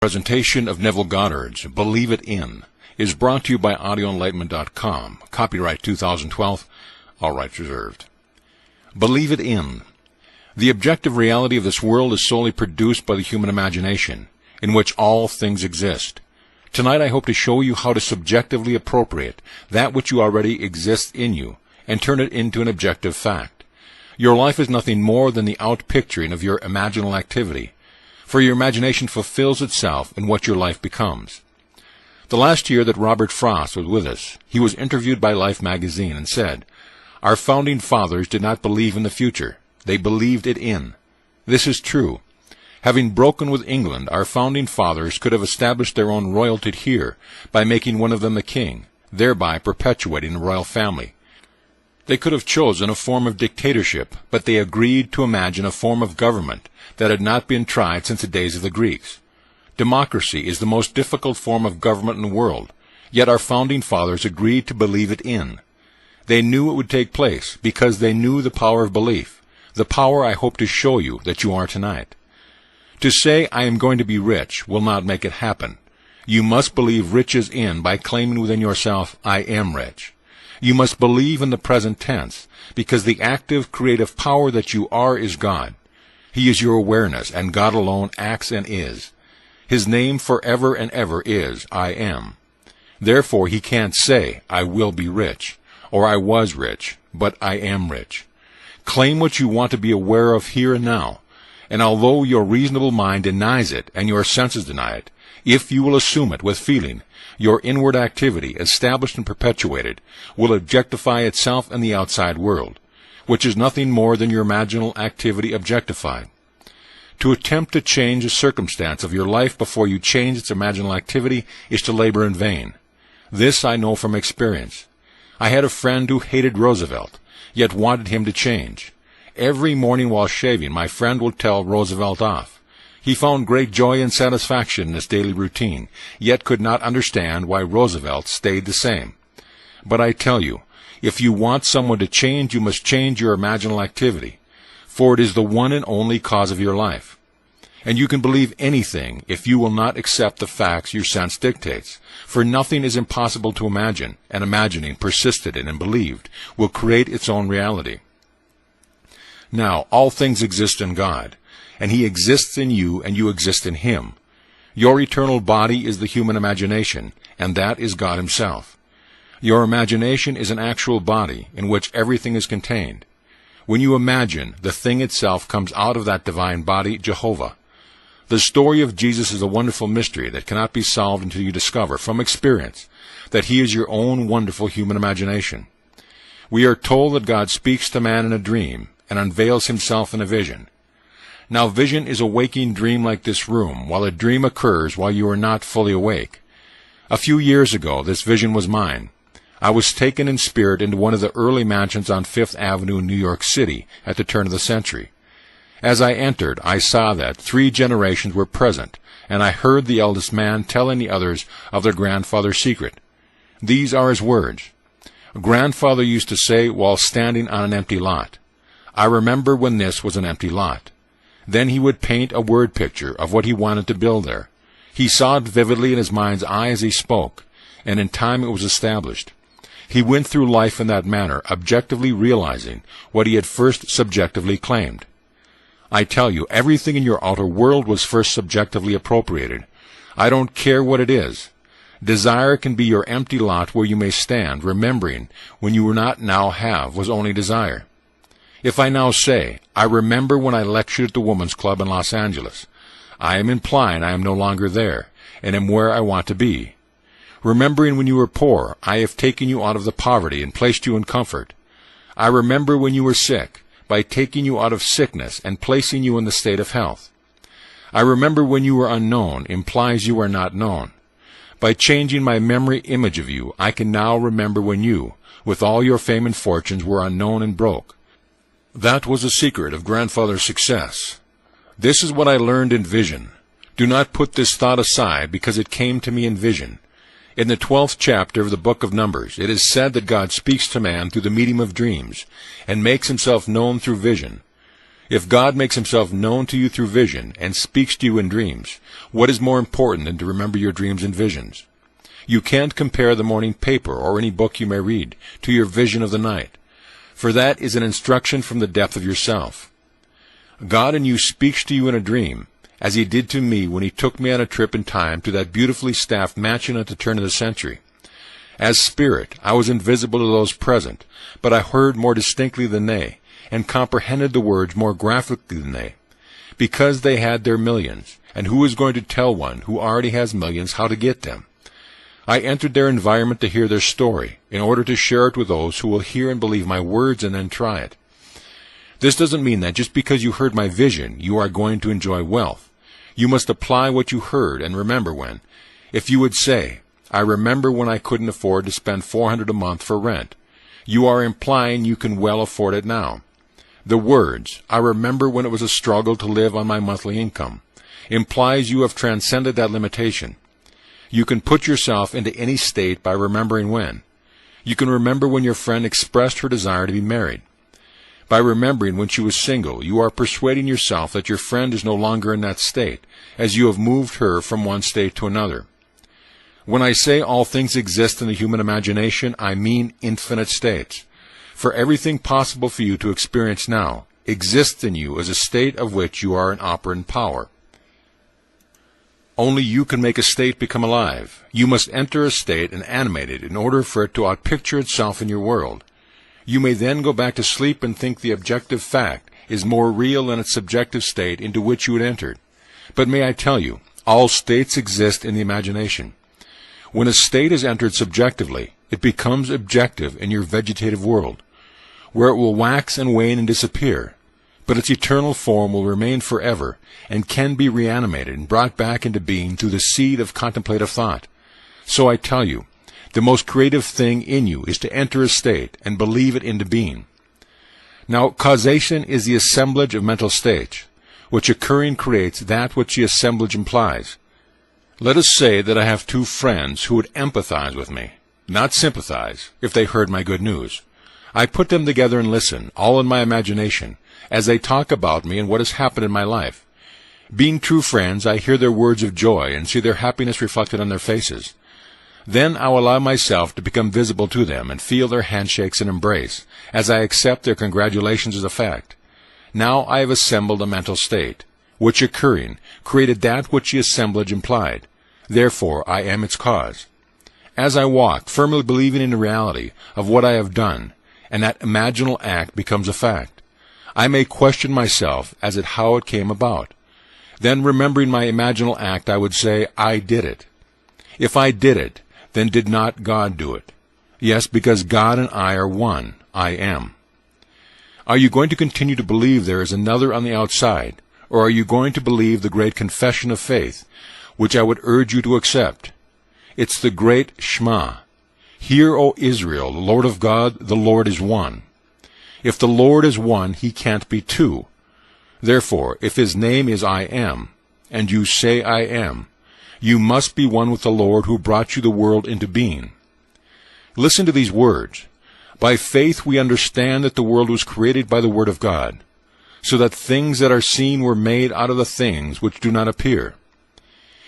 Presentation of Neville Goddard's Believe It In is brought to you by audioenlightenment.com. Copyright 2012. All rights reserved. Believe it in. The objective reality of this world is solely produced by the human imagination, in which all things exist. Tonight I hope to show you how to subjectively appropriate that which you already exists in you and turn it into an objective fact. Your life is nothing more than the outpicturing of your imaginal activity, for your imagination fulfills itself in what your life becomes. The last year that Robert Frost was with us, he was interviewed by Life magazine and said, "Our founding fathers did not believe in the future. They believed it in." This is true. Having broken with England, our founding fathers could have established their own royalty here by making one of them a king, thereby perpetuating the royal family. They could have chosen a form of dictatorship, but they agreed to imagine a form of government that had not been tried since the days of the Greeks. Democracy is the most difficult form of government in the world, yet our founding fathers agreed to believe it in. They knew it would take place because they knew the power of belief, the power I hope to show you that you are tonight. To say, "I am going to be rich," will not make it happen. You must believe riches in by claiming within yourself, "I am rich." You must believe in the present tense, because the active, creative power that you are is God. He is your awareness, and God alone acts and is. His name forever and ever is, "I am." Therefore he can't say, "I will be rich," or "I was rich," but "I am rich." Claim what you want to be aware of here and now, and although your reasonable mind denies it and your senses deny it, if you will assume it with feeling, your inward activity, established and perpetuated, will objectify itself in the outside world, which is nothing more than your imaginal activity objectified. To attempt to change a circumstance of your life before you change its imaginal activity is to labor in vain. This I know from experience. I had a friend who hated Roosevelt, yet wanted him to change. Every morning while shaving, my friend would tell Roosevelt off. He found great joy and satisfaction in his daily routine, yet could not understand why Roosevelt stayed the same. But I tell you, if you want someone to change, you must change your imaginal activity, for it is the one and only cause of your life. And you can believe anything if you will not accept the facts your sense dictates, for nothing is impossible to imagine, and imagining persisted in and believed will create its own reality. Now, all things exist in God, and He exists in you, and you exist in Him. Your eternal body is the human imagination, and that is God Himself. Your imagination is an actual body in which everything is contained. When you imagine, the thing itself comes out of that divine body, Jehovah. The story of Jesus is a wonderful mystery that cannot be solved until you discover, from experience, that He is your own wonderful human imagination. We are told that God speaks to man in a dream, and unveils Himself in a vision. Now vision is a waking dream like this room, while a dream occurs while you are not fully awake. A few years ago, this vision was mine. I was taken in spirit into one of the early mansions on Fifth Avenue in New York City at the turn of the century. As I entered, I saw that 3 generations were present, and I heard the eldest man telling the others of their grandfather's secret. These are his words. Grandfather used to say while standing on an empty lot, "I remember when this was an empty lot." Then he would paint a word picture of what he wanted to build there. He saw it vividly in his mind's eye as he spoke, and in time it was established. He went through life in that manner, objectively realizing what he had first subjectively claimed. I tell you, everything in your outer world was first subjectively appropriated. I don't care what it is. Desire can be your empty lot where you may stand, remembering when you were not now have was only desire. If I now say, "I remember when I lectured at the Women's Club in Los Angeles," I am implying I am no longer there, and am where I want to be. Remembering when you were poor, I have taken you out of the poverty and placed you in comfort. I remember when you were sick, by taking you out of sickness and placing you in the state of health. I remember when you were unknown implies you are not known. By changing my memory image of you, I can now remember when you, with all your fame and fortunes, were unknown and broke. That was the secret of grandfather's success. This is what I learned in vision. Do not put this thought aside, because it came to me in vision. In the 12th chapter of the book of Numbers, it is said that God speaks to man through the medium of dreams, and makes Himself known through vision. If God makes himself known to you through vision and speaks to you in dreams, what is more important than to remember your dreams and visions? You can't compare the morning paper or any book you may read to your vision of the night, for that is an instruction from the depth of yourself. God in you speaks to you in a dream, as he did to me when he took me on a trip in time to that beautifully staffed mansion at the turn of the century. As spirit, I was invisible to those present, but I heard more distinctly than they, and comprehended the words more graphically than they, because they had their millions, and who is going to tell one who already has millions how to get them? I entered their environment to hear their story, in order to share it with those who will hear and believe my words and then try it. This doesn't mean that just because you heard my vision, you are going to enjoy wealth. You must apply what you heard and remember when. If you would say, I remember when I couldn't afford to spend $400 a month for rent, you are implying you can well afford it now. The words, I remember when it was a struggle to live on my monthly income, implies you have transcended that limitation. You can put yourself into any state by remembering when. You can remember when your friend expressed her desire to be married. By remembering when she was single, you are persuading yourself that your friend is no longer in that state, as you have moved her from one state to another. When I say all things exist in the human imagination, I mean infinite states. For everything possible for you to experience now exists in you as a state of which you are an operant power. Only you can make a state become alive. You must enter a state and animate it in order for it to outpicture itself in your world. You may then go back to sleep and think the objective fact is more real than its subjective state into which you had entered. But may I tell you, all states exist in the imagination. When a state is entered subjectively, it becomes objective in your vegetative world, where it will wax and wane and disappear, but its eternal form will remain forever and can be reanimated and brought back into being through the seed of contemplative thought. So I tell you, the most creative thing in you is to enter a state and believe it into being. Now, causation is the assemblage of mental states, which occurring creates that which the assemblage implies. Let us say that I have two friends who would empathize with me, not sympathize, if they heard my good news. I put them together and listen, all in my imagination, as they talk about me and what has happened in my life. Being true friends, I hear their words of joy and see their happiness reflected on their faces. Then I will allow myself to become visible to them and feel their handshakes and embrace, as I accept their congratulations as a fact. Now I have assembled a mental state, which occurring created that which the assemblage implied. Therefore I am its cause. As I walk, firmly believing in the reality of what I have done, and that imaginal act becomes a fact, I may question myself as to how it came about. Then, remembering my imaginal act, I would say, I did it. If I did it, then did not God do it? Yes, because God and I are one. I am. Are you going to continue to believe there is another on the outside, or are you going to believe the great confession of faith, which I would urge you to accept? It's the great Shema. Hear, O Israel, the Lord of God, the Lord is one. If the Lord is one, he can't be two. Therefore, if his name is I am, and you say I am, you must be one with the Lord who brought you the world into being. Listen to these words. By faith we understand that the world was created by the Word of God, so that things that are seen were made out of the things which do not appear.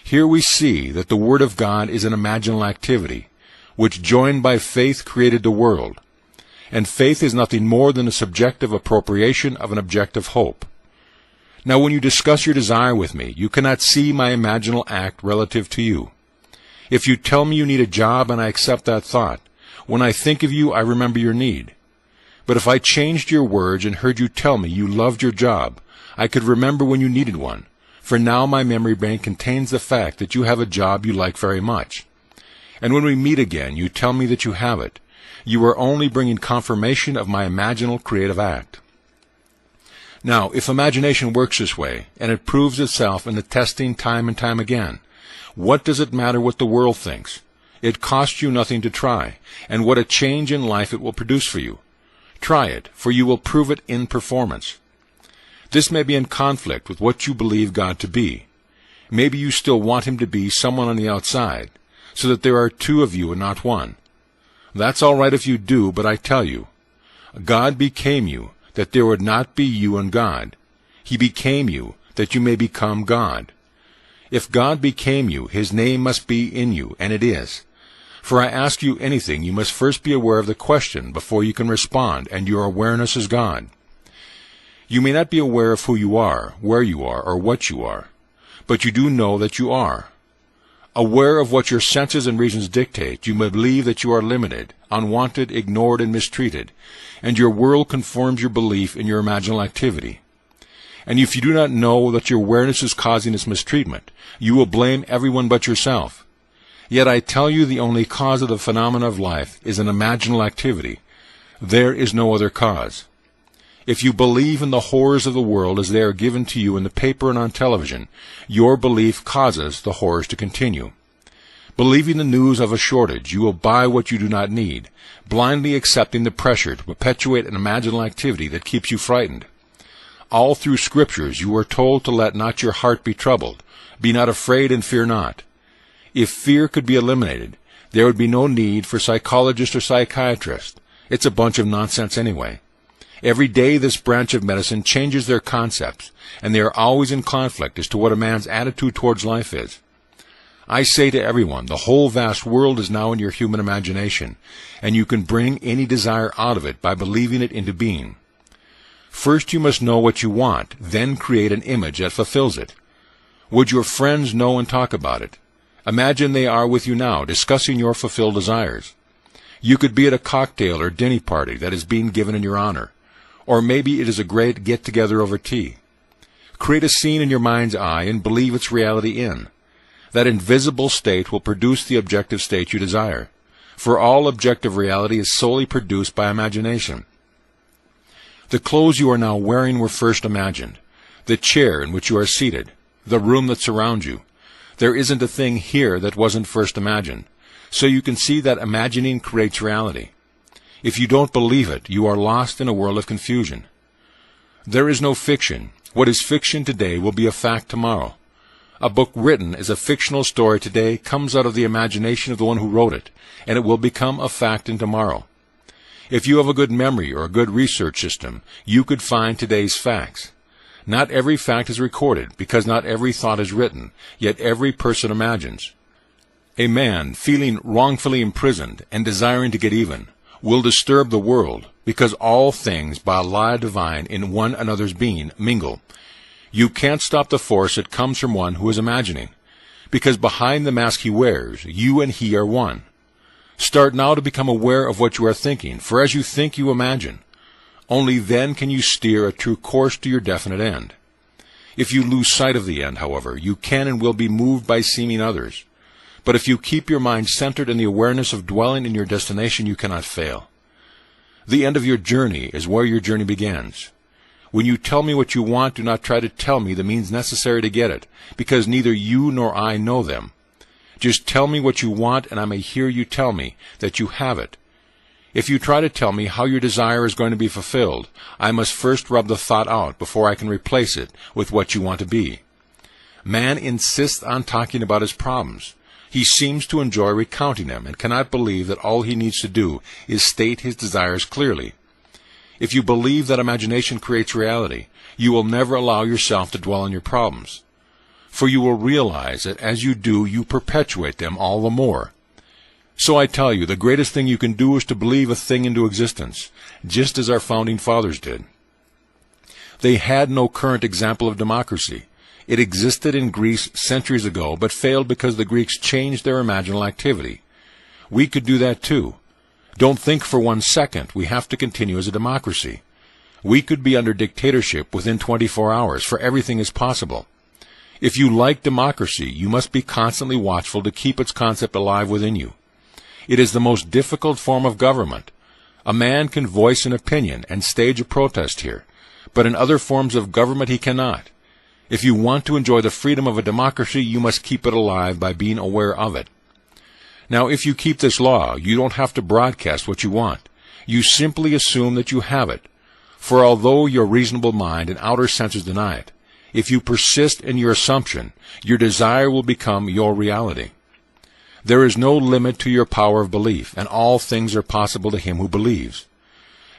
Here we see that the Word of God is an imaginal activity, which joined by faith created the world. And faith is nothing more than a subjective appropriation of an objective hope. Now when you discuss your desire with me, you cannot see my imaginal act relative to you. If you tell me you need a job and I accept that thought, when I think of you I remember your need. But if I changed your words and heard you tell me you loved your job, I could remember when you needed one, for now my memory bank contains the fact that you have a job you like very much. And when we meet again, you tell me that you have it. You are only bringing confirmation of my imaginal creative act. Now, if imagination works this way, and it proves itself in the testing time and time again, what does it matter what the world thinks? It costs you nothing to try, and what a change in life it will produce for you. Try it, for you will prove it in performance. This may be in conflict with what you believe God to be. Maybe you still want him to be someone on the outside, so that there are two of you and not one. That's all right if you do, but I tell you, God became you, that there would not be you and God, He became you, that you may become God. If God became you, his name must be in you, and it is. For I ask you anything, you must first be aware of the question before you can respond, and your awareness is God. You may not be aware of who you are, where you are, or what you are, but you do know that you are. Aware of what your senses and reasons dictate, you may believe that you are limited, unwanted, ignored, and mistreated, and your world conforms your belief in your imaginal activity. And if you do not know that your awareness is causing this mistreatment, you will blame everyone but yourself. Yet I tell you the only cause of the phenomena of life is an imaginal activity. There is no other cause. If you believe in the horrors of the world as they are given to you in the paper and on television, your belief causes the horrors to continue. Believing the news of a shortage, you will buy what you do not need, blindly accepting the pressure to perpetuate an imaginal activity that keeps you frightened. All through Scriptures you are told to let not your heart be troubled, be not afraid and fear not. If fear could be eliminated, there would be no need for psychologists or psychiatrists. It's a bunch of nonsense anyway. Every day this branch of medicine changes their concepts, and they are always in conflict as to what a man's attitude towards life is. I say to everyone, the whole vast world is now in your human imagination, and you can bring any desire out of it by believing it into being. First you must know what you want, then create an image that fulfills it. Would your friends know and talk about it? Imagine they are with you now, discussing your fulfilled desires. You could be at a cocktail or dinner party that is being given in your honor. Or maybe it is a great get-together over tea. Create a scene in your mind's eye and believe its reality in. That invisible state will produce the objective state you desire, for all objective reality is solely produced by imagination. The clothes you are now wearing were first imagined, the chair in which you are seated, the room that surrounds you. There isn't a thing here that wasn't first imagined, so you can see that imagining creates reality. If you don't believe it, you are lost in a world of confusion. There is no fiction. What is fiction today will be a fact tomorrow. A book written as a fictional story today comes out of the imagination of the one who wrote it, and it will become a fact in tomorrow. If you have a good memory or a good research system, you could find today's facts. Not every fact is recorded, because not every thought is written, yet every person imagines. A man feeling wrongfully imprisoned and desiring to get even will disturb the world, because all things by a law divine in one another's being mingle. You can't stop the force that comes from one who is imagining, because behind the mask he wears, you and he are one. Start now to become aware of what you are thinking, for as you think you imagine. Only then can you steer a true course to your definite end. If you lose sight of the end, however, you can and will be moved by seeming others. But if you keep your mind centered in the awareness of dwelling in your destination, you cannot fail. The end of your journey is where your journey begins. When you tell me what you want, do not try to tell me the means necessary to get it, because neither you nor I know them. Just tell me what you want, and I may hear you tell me that you have it. If you try to tell me how your desire is going to be fulfilled, I must first rub the thought out before I can replace it with what you want to be. Man insists on talking about his problems. He seems to enjoy recounting them and cannot believe that all he needs to do is state his desires clearly. If you believe that imagination creates reality, you will never allow yourself to dwell on your problems. For you will realize that as you do, you perpetuate them all the more. So I tell you, the greatest thing you can do is to believe a thing into existence, just as our founding fathers did. They had no current example of democracy. It existed in Greece centuries ago, but failed because the Greeks changed their imaginal activity. We could do that too. Don't think for 1 second we have to continue as a democracy. We could be under dictatorship within 24 hours, for everything is possible. If you like democracy, you must be constantly watchful to keep its concept alive within you. It is the most difficult form of government. A man can voice an opinion and stage a protest here, but in other forms of government he cannot. If you want to enjoy the freedom of a democracy, you must keep it alive by being aware of it. Now, if you keep this law, you don't have to broadcast what you want. You simply assume that you have it. For although your reasonable mind and outer senses deny it, if you persist in your assumption, your desire will become your reality. There is no limit to your power of belief, and all things are possible to him who believes.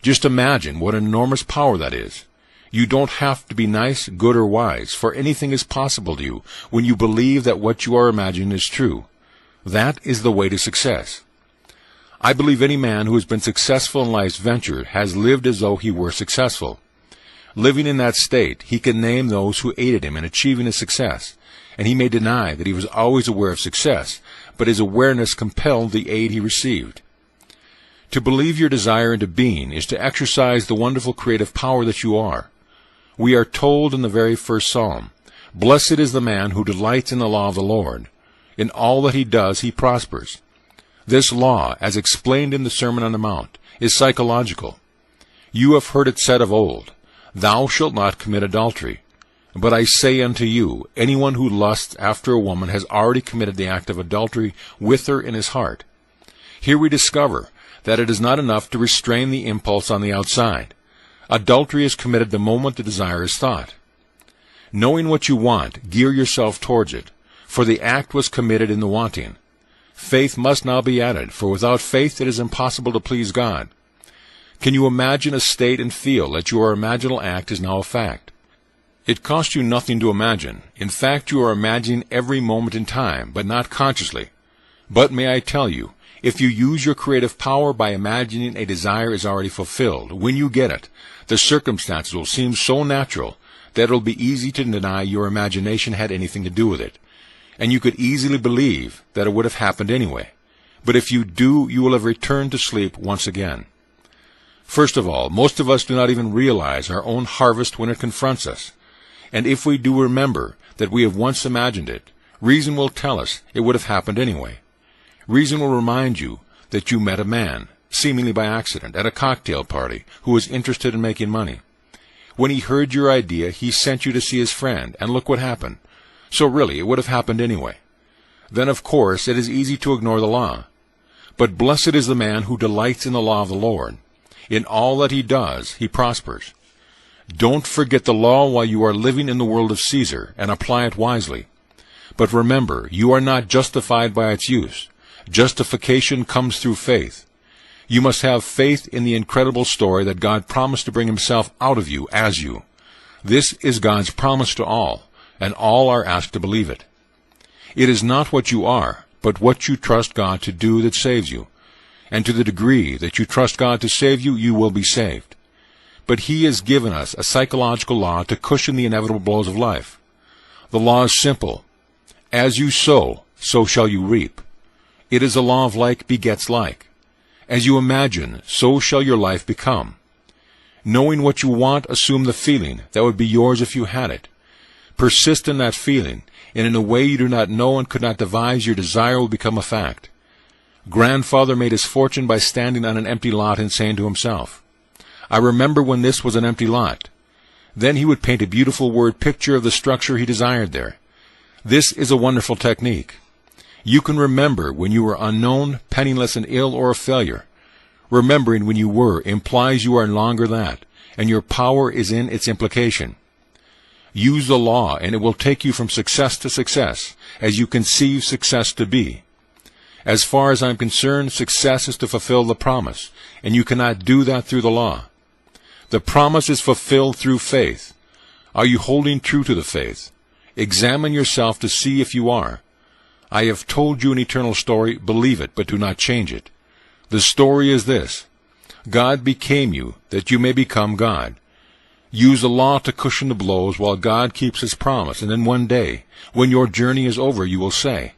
Just imagine what enormous power that is. You don't have to be nice, good, or wise, for anything is possible to you when you believe that what you are imagining is true. That is the way to success. I believe any man who has been successful in life's venture has lived as though he were successful. Living in that state, he can name those who aided him in achieving his success, and he may deny that he was always aware of success, but his awareness compelled the aid he received. To believe your desire into being is to exercise the wonderful creative power that you are. We are told in the very first Psalm, "Blessed is the man who delights in the law of the Lord. In all that he does, he prospers." This law, as explained in the Sermon on the Mount, is psychological. You have heard it said of old, "Thou shalt not commit adultery." But I say unto you, anyone who lusts after a woman has already committed the act of adultery with her in his heart. Here we discover that it is not enough to restrain the impulse on the outside. Adultery is committed the moment the desire is thought. Knowing what you want, gear yourself towards it, for the act was committed in the wanting. Faith must now be added, for without faith it is impossible to please God. Can you imagine a state and feel that your imaginal act is now a fact? It costs you nothing to imagine. In fact, you are imagining every moment in time, but not consciously. But may I tell you, if you use your creative power by imagining a desire is already fulfilled, when you get it, the circumstances will seem so natural that it will be easy to deny your imagination had anything to do with it. And you could easily believe that it would have happened anyway. But if you do, you will have returned to sleep once again. First of all, most of us do not even realize our own harvest when it confronts us. And if we do remember that we have once imagined it, reason will tell us it would have happened anyway. Reason will remind you that you met a man, seemingly by accident, at a cocktail party, who was interested in making money. When he heard your idea, he sent you to see his friend, and look what happened. So really, it would have happened anyway. Then, of course, it is easy to ignore the law. But blessed is the man who delights in the law of the Lord. In all that he does, he prospers. Don't forget the law while you are living in the world of Caesar, and apply it wisely. But remember, you are not justified by its use. Justification comes through faith. You must have faith in the incredible story that God promised to bring himself out of you as you. This is God's promise to all, and all are asked to believe it. It is not what you are, but what you trust God to do that saves you. And to the degree that you trust God to save you, you will be saved. But he has given us a psychological law to cushion the inevitable blows of life. The law is simple. As you sow, so shall you reap. It is a law of like begets like. As you imagine, so shall your life become. Knowing what you want, assume the feeling that would be yours if you had it. Persist in that feeling, and in a way you do not know and could not devise, your desire will become a fact. Grandfather made his fortune by standing on an empty lot and saying to himself, "I remember when this was an empty lot." Then he would paint a beautiful word picture of the structure he desired there. This is a wonderful technique. You can remember when you were unknown, penniless, and ill, or a failure. Remembering when you were implies you are no longer that, and your power is in its implication. Use the law, and it will take you from success to success, as you conceive success to be. As far as I am concerned, success is to fulfill the promise, and you cannot do that through the law. The promise is fulfilled through faith. Are you holding true to the faith? Examine yourself to see if you are. I have told you an eternal story, believe it, but do not change it. The story is this: God became you, that you may become God. Use the law to cushion the blows while God keeps his promise, and then one day, when your journey is over, you will say,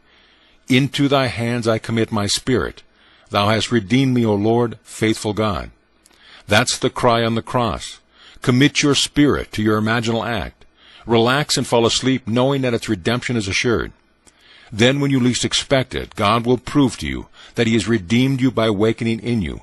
"Into thy hands I commit my spirit. Thou hast redeemed me, O Lord, faithful God." That's the cry on the cross. Commit your spirit to your imaginal act. Relax and fall asleep, knowing that its redemption is assured. Then, when you least expect it, God will prove to you that he has redeemed you by awakening in you